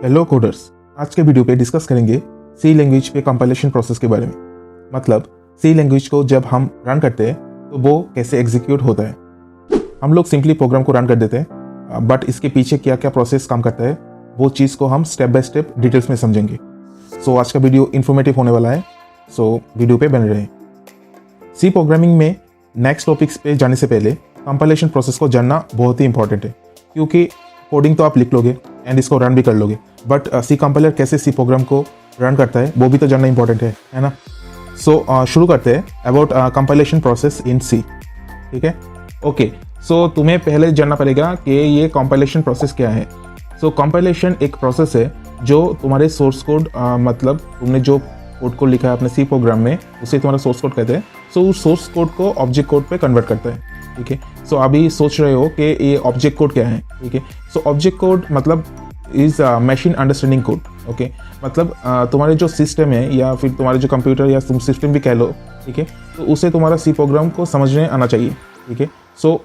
Hello coders, आज के video पे डिस्कस करेंगे सी लैंग्वेज पे कंपाइलेशन प्रोसेस के बारे में। मतलब सी लैंग्वेज को जब हम रन करते हैं तो वो कैसे एग्जीक्यूट होता है। हम लोग सिंपली प्रोग्राम को रन कर देते हैं, बट इसके पीछे क्या क्या प्रोसेस काम करता है वो चीज़ को हम स्टेप बाय स्टेप डिटेल्स में समझेंगे। सो आज का वीडियो इन्फॉर्मेटिव होने वाला है, सो वीडियो पे बने रहें। सी प्रोग्रामिंग में नेक्स्ट टॉपिक्स पे जाने से पहले कंपाइलेशन प्रोसेस को जानना बहुत ही इंपॉर्टेंट है, क्योंकि कोडिंग तो आप लिख लोगे एंड इसको रन भी कर लोगे, बट सी कंपाइलर कैसे सी प्रोग्राम को रन करता है वो भी तो जानना इंपॉर्टेंट है ना। सो शुरू करते हैं अबाउट कंपाइलेशन प्रोसेस इन सी। ठीक है, ओके। सो तुम्हें पहले जानना पड़ेगा कि ये कंपाइलेशन प्रोसेस क्या है। सो कंपाइलेशन एक प्रोसेस है जो तुम्हारे सोर्स कोड, मतलब तुमने जो कोड को लिखा है अपने सी प्रोग्राम में उसे तुम्हारा सोर्स कोड कहते हैं। सो उस सोर्स कोड को ऑब्जेक्ट कोड पे कन्वर्ट करता है। ठीक है, सो अभी सोच रहे हो कि ये ऑब्जेक्ट कोड क्या है। ठीक है, सो ऑब्जेक्ट कोड मतलब is machine understanding code. Okay, मतलब तुम्हारे जो सिस्टम है या फिर तुम्हारे जो कंप्यूटर या तुम सिस्टम भी कह लो, ठीक है, तो उसे तुम्हारा सी प्रोग्राम को समझने आना चाहिए। ठीक है, सो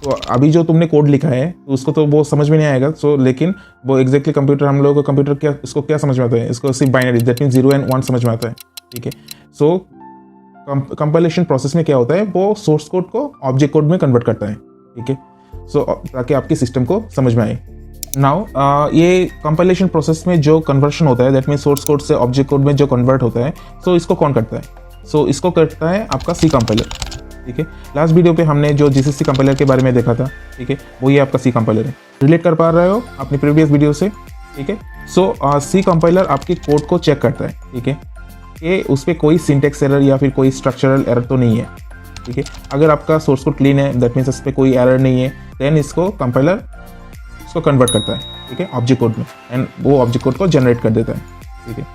तो अभी जो तुमने कोड लिखा है तो उसको तो वो समझ में नहीं आएगा। सो लेकिन वो एग्जैक्टली कंप्यूटर, हम लोगों को कंप्यूटर क्या, इसको क्या समझ में आता है, इसको सिर्फ बाइनरी, दैट मीन 0 and 1 समझ में आता है। ठीक है, सो कंपाइलेशन प्रोसेस में क्या होता है, वो सोर्स कोड को ऑब्जेक्ट कोड में कन्वर्ट करता है। ठीक है, सो ताकि आपके सिस्टम को समझ में आए। नाउ ये कंपाइलेशन प्रोसेस में जो कन्वर्शन होता है, दैट मीन सोर्स कोड से ऑब्जेक्ट कोड में जो कन्वर्ट होता है, सो इसको कौन करता है? सो इसको करता है आपका सी कंपाइलर। ठीक है, लास्ट वीडियो पे हमने जो जीसीसी कंपाइलर के बारे में देखा था, ठीक है, वो ये आपका सी कंपाइलर है। रिलेट कर पा रहे हो अपनी प्रीवियस वीडियो से? ठीक है, सो सी कंपाइलर आपके कोड को चेक करता है, ठीक है, कि उस पर कोई सिंटेक्स एरर या फिर कोई स्ट्रक्चरल एरर तो नहीं है। ठीक है, अगर आपका सोर्स कोड क्लीन है, दैट मीन्स उस पर कोई एरर नहीं है, देन इसको कंपाइलर इसको कन्वर्ट करता है, ठीक है, ऑब्जेक्ट कोड में, एंड वो ऑब्जेक्ट कोड को जनरेट कर देता है। ठीक है,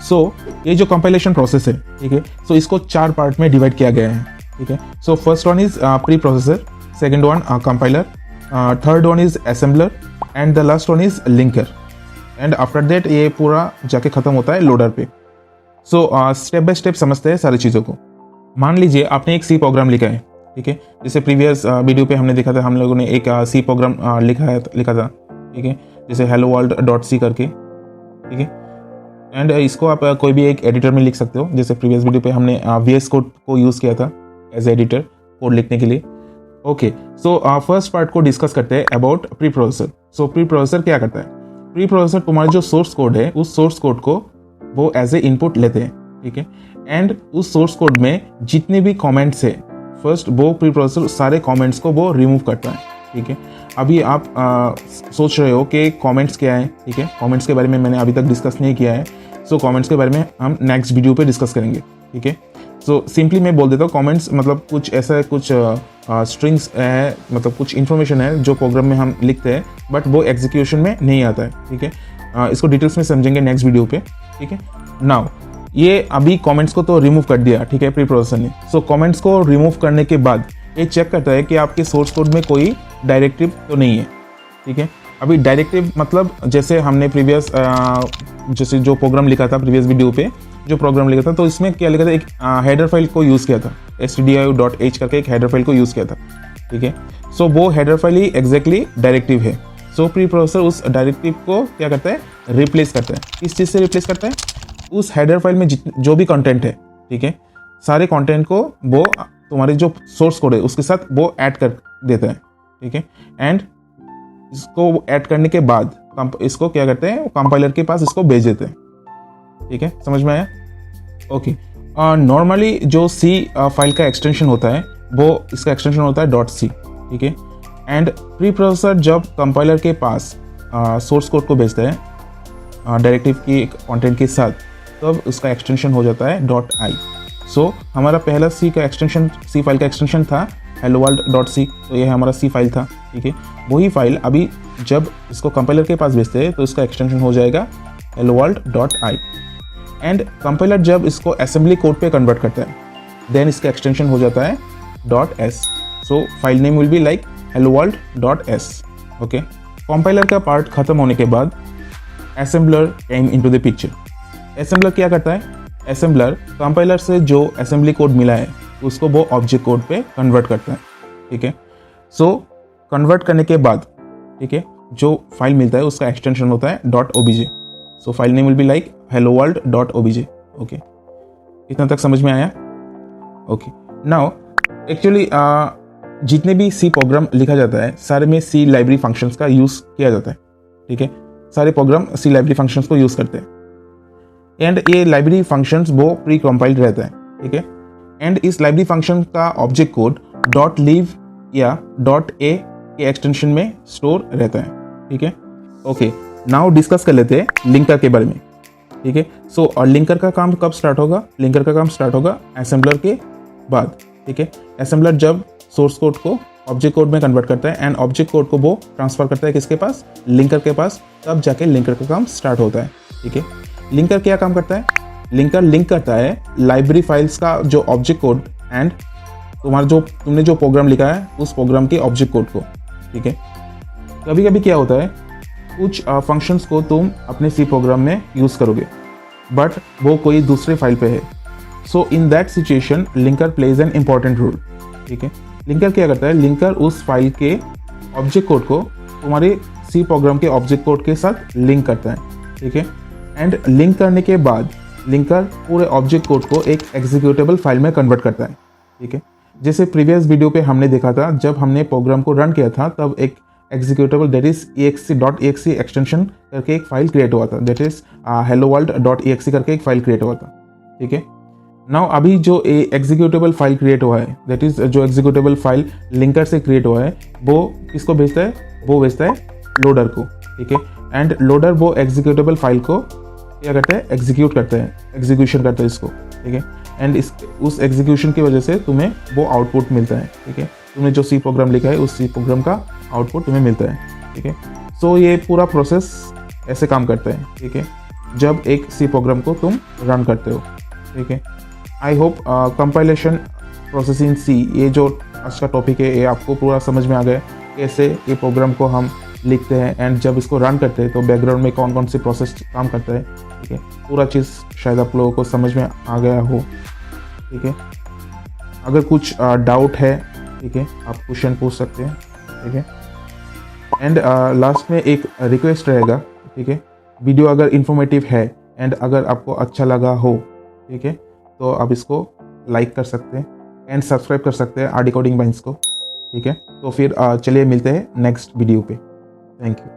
सो ये जो कंपाइलेशन प्रोसेस है, ठीक है, सो इसको 4 पार्ट में डिवाइड किया गया है। ठीक है, so first one is pre processor, second one compiler, third one is assembler and the last one is linker, and after that ये पूरा जाके खत्म होता है लोडर पे। सो स्टेप बाय स्टेप समझते हैं सारी चीज़ों को। मान लीजिए आपने एक सी प्रोग्राम लिखा है, ठीक है, जैसे प्रीवियस वीडियो पे हमने देखा था, हम लोगों ने एक सी प्रोग्राम लिखा था, ठीक है, जैसे hello world.c करके। ठीक है, एंड इसको आप कोई भी एक एडिटर में लिख सकते हो, जैसे प्रीवियस वीडियो पे हमने VS कोड को यूज़ किया था एज एडिटर कोड लिखने के लिए। ओके, सो फर्स्ट पार्ट को डिस्कस करते हैं about pre processor. So pre processor क्या करता है? प्री प्रोसेसर तुम्हारा जो सोर्स कोड है, उस सोर्स कोड को वो एज ए इनपुट लेते हैं। ठीक है, एंड उस सोर्स कोड में जितने भी कमेंट्स है, फर्स्ट वो प्री प्रोसेसर सारे कमेंट्स को वो रिमूव करता है। ठीक है, अभी आप सोच रहे हो कि कमेंट्स क्या है। ठीक है, कमेंट्स के बारे में मैंने अभी तक डिस्कस नहीं किया है, सो कमेंट्स के बारे में हम नेक्स्ट वीडियो पे डिस्कस करेंगे। ठीक है, सो सिंपली मैं बोल देता हूँ, कमेंट्स मतलब कुछ ऐसा, कुछ स्ट्रिंग्स है, मतलब कुछ इन्फॉर्मेशन है जो प्रोग्राम में हम लिखते हैं, बट वो एग्जीक्यूशन में नहीं आता है। ठीक है, इसको डिटेल्स में समझेंगे नेक्स्ट वीडियो पे। ठीक है, नाउ ये अभी कमेंट्स को तो रिमूव कर दिया, ठीक है, प्री प्रोसेसर ने। सो कमेंट्स को रिमूव करने के बाद ये चेक करता है कि आपके सोर्स कोड में कोई डायरेक्टिव तो नहीं है। ठीक है, अभी डायरेक्टिव मतलब जैसे हमने प्रीवियस जैसे जो प्रोग्राम लिखा था, प्रीवियस वीडियो पे जो प्रोग्राम लिखा था, तो इसमें क्या लिखा था, एक हेडर फाइल को यूज़ किया था, stdio.h करके एक हेडर फाइल को यूज़ किया था। ठीक है, सो वो हेडर फाइल ही एग्जैक्टली डायरेक्टिव है। सो प्री प्रोसेसर उस डायरेक्टिव को क्या करता है, रिप्लेस करता है। किस चीज़ से रिप्लेस करता है? उस हेडर फाइल में जो भी कंटेंट है, ठीक है, सारे कंटेंट को वो तुम्हारे जो सोर्स कोड है उसके साथ वो ऐड कर देता है। ठीक है, एंड इसको ऐड करने के बाद इसको क्या करते हैं, कंपाइलर के पास इसको भेज देते हैं। ठीक है, समझ में आया? ओके, नॉर्मली जो सी फाइल का एक्सटेंशन होता है, वो इसका एक्सटेंशन होता है .c। ठीक है, एंड प्री प्रोसेसर जब कंपाइलर के पास सोर्स कोड को भेजता है डायरेक्टिव की कंटेंट के साथ, तब उसका एक्सटेंशन हो जाता है .i। सो हमारा पहला सी का एक्सटेंशन, सी फाइल का एक्सटेंशन था hello world.c, तो ये हमारा सी फाइल था। ठीक है, वही फाइल अभी जब इसको कंपाइलर के पास भेजते हैं तो इसका एक्सटेंशन हो जाएगा hello world.i, एंड कंपाइलर जब इसको असेंबली कोड पे कन्वर्ट करता है, देन इसका एक्सटेंशन हो जाता है .s। So file name will be like hello world.s। Okay, compiler का पार्ट खत्म होने के बाद assembler came into the picture. Assembler क्या करता है? असेंबलर कंपाइलर से जो असेंबली कोड मिला है उसको वो ऑब्जेक्ट कोड पे कन्वर्ट करता है। ठीक है, सो कन्वर्ट करने के बाद, ठीक है, जो फाइल मिलता है उसका एक्सटेंशन होता है .obj। So file name will be like helloworld.obj। Okay, इतना तक समझ में आया? ओके, नाउ एक्चुअली जितने भी सी प्रोग्राम लिखा जाता है सारे में सी लाइब्रेरी फंक्शंस का यूज़ किया जाता है। ठीक है, सारे प्रोग्राम सी लाइब्रेरी फंक्शंस को यूज़ करते हैं एंड ये लाइब्रेरी फंक्शंस वो प्री कंपाइल्ड रहता है। ठीक है, एंड इस लाइब्रेरी फंक्शन का ऑब्जेक्ट कोड .liv या .a के एक्सटेंशन में स्टोर रहता है। ठीक है, ओके, नाउ डिस्कस कर लेते हैं लिंकर के बारे में। ठीक है, सो और लिंकर का काम कब स्टार्ट होगा? लिंकर का काम स्टार्ट होगा असेंबलर के बाद। ठीक है, असेंबलर जब सोर्स कोड को ऑब्जेक्ट कोड में कन्वर्ट करता है एंड ऑब्जेक्ट कोड को वो ट्रांसफर करता है किसके पास? लिंकर के पास, तब जाके लिंकर का काम स्टार्ट होता है। ठीक है, लिंकर क्या काम करता है? लिंकर लिंक करता है लाइब्रेरी फाइल्स का जो ऑब्जेक्ट कोड एंड तुमने जो प्रोग्राम लिखा है उस प्रोग्राम के ऑब्जेक्ट कोड को। ठीक है, कभी कभी क्या होता है, कुछ फंक्शंस को तुम अपने सी प्रोग्राम में यूज़ करोगे बट वो कोई दूसरे फाइल पे है। So in that situation linker plays an important role. ठीक है, लिंकर क्या करता है? लिंकर उस फाइल के ऑब्जेक्ट कोड को तुम्हारे सी प्रोग्राम के ऑब्जेक्ट कोड के साथ लिंक करता है। ठीक है, एंड लिंक करने के बाद लिंकर पूरे ऑब्जेक्ट कोड को एक एग्जीक्यूटेबल फाइल में कन्वर्ट करता है। ठीक है, जैसे प्रीवियस वीडियो पे हमने देखा था, जब हमने प्रोग्राम को रन किया था तब एक executable that is exe.exe extension करके एक फाइल क्रिएट हुआ था, दैट इज helloworld.exe करके एक फाइल क्रिएट हुआ था। ठीक है, नाउ अभी जो एग्जीक्यूटेबल फाइल क्रिएट हुआ है, दैट इज जो एग्जीक्यूटेबल फाइल लिंकर से क्रिएट हुआ है, वो किसको भेजता है? वो भेजता है लोडर को। ठीक है, एंड लोडर वो एग्जीक्यूटेबल फाइल को क्या करता है? एग्जीक्यूट करता है, एग्जीक्यूशन करता है इसको। ठीक है, एंड उस एग्जीक्यूशन की वजह से तुम्हें वो आउटपुट मिलता है। ठीक है, तुमने जो सी प्रोग्राम लिखा है उस सी प्रोग्राम का आउटपुट तुम्हें मिलता है। ठीक है, सो ये पूरा प्रोसेस ऐसे काम करता है। ठीक है, जब एक सी प्रोग्राम को तुम रन करते हो। ठीक है, I hope compilation process in C, ये जो आज का टॉपिक है, ये आपको पूरा समझ में आ गया कैसे ये प्रोग्राम को हम लिखते हैं एंड जब इसको रन करते हैं तो बैकग्राउंड में कौन कौन सी प्रोसेस काम करता है। ठीक है, पूरा चीज़ शायद आप लोगों को समझ में आ गया हो। ठीक है, अगर कुछ डाउट है, ठीक है, आप क्वेश्चन पूछ सकते हैं। ठीक है, एंड लास्ट में एक रिक्वेस्ट रहेगा। ठीक है, वीडियो अगर इन्फॉर्मेटिव है एंड अगर आपको अच्छा लगा हो, ठीक है, तो आप इसको लाइक कर सकते हैं एंड सब्सक्राइब कर सकते हैं आरडी कोडिंग बाइंस को। ठीक है, तो फिर चलिए मिलते हैं नेक्स्ट वीडियो पे। Thank you.